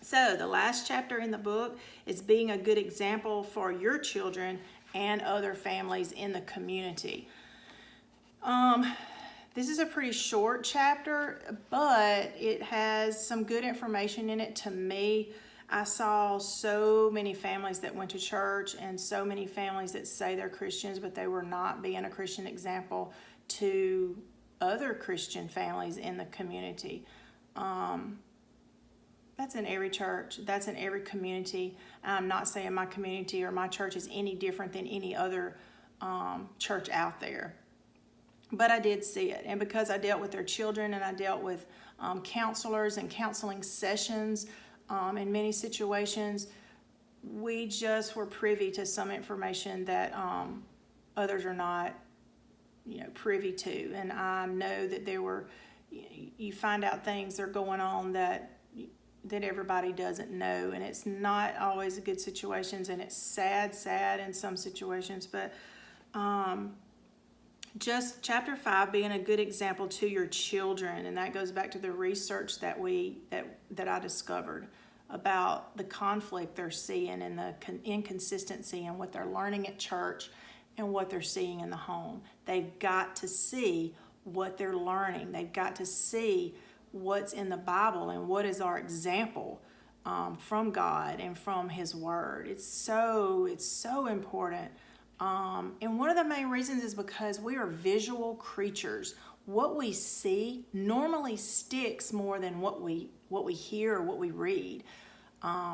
So the last chapter in the book is being a good example for your children and other families in the community. This is a pretty short chapter, but it has some good information in it to me. I saw so many families that went to church and so many families that say they're Christians, but they were not being a Christian example to other Christian families in the community. That's in every church. That's in every community. I'm not saying my community or my church is any different than any other church out there. But I did see it. And because I dealt with their children and I dealt with counselors and counseling sessions in many situations, we just were privy to some information that others are not, privy to. And I know that you find out things that are going on that everybody doesn't know, and it's not always good situations, and it's sad in some situations, but just chapter 5, being a good example to your children, and that goes back to the research that I discovered about the conflict they're seeing and the inconsistency and what they're learning at church and what they're seeing in the home. They've got to see what they're learning. They've got to see what's in the Bible and what is our example from God and from His Word. It's so important. And one of the main reasons is because we are visual creatures. What we see normally sticks more than what we hear or what we read.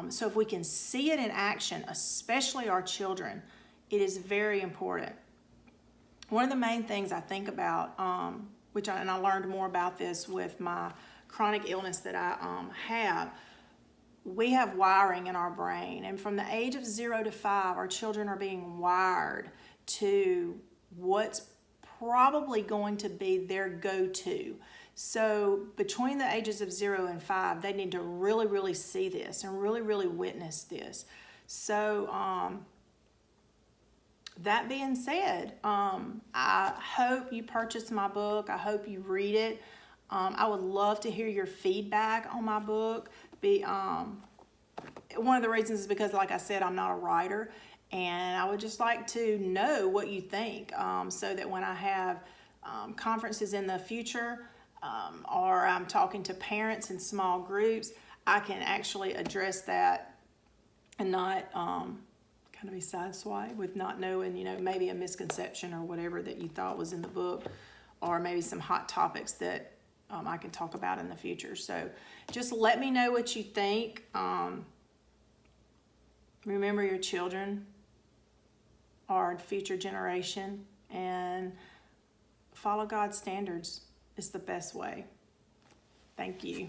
So if we can see it in action, especially our children, it is very important. One of the main things I think about, and I learned more about this with my chronic illness that I have, we have wiring in our brain, and from the age of 0 to 5, our children are being wired to what's probably going to be their go-to. So between the ages of 0 and 5, they need to really, really see this and really, really witness this. So that being said, I hope you purchase my book. I hope you read it. I would love to hear your feedback on my book. One of the reasons is because, like I said, I'm not a writer, and I would just like to know what you think, so that when I have conferences in the future, or I'm talking to parents in small groups, I can actually address that and not kind of be sideswiped with not knowing, maybe a misconception or whatever that you thought was in the book, or maybe some hot topics that I can talk about in the future. So just let me know what you think. Remember, your children are the future generation, and follow God's standards is the best way. Thank you.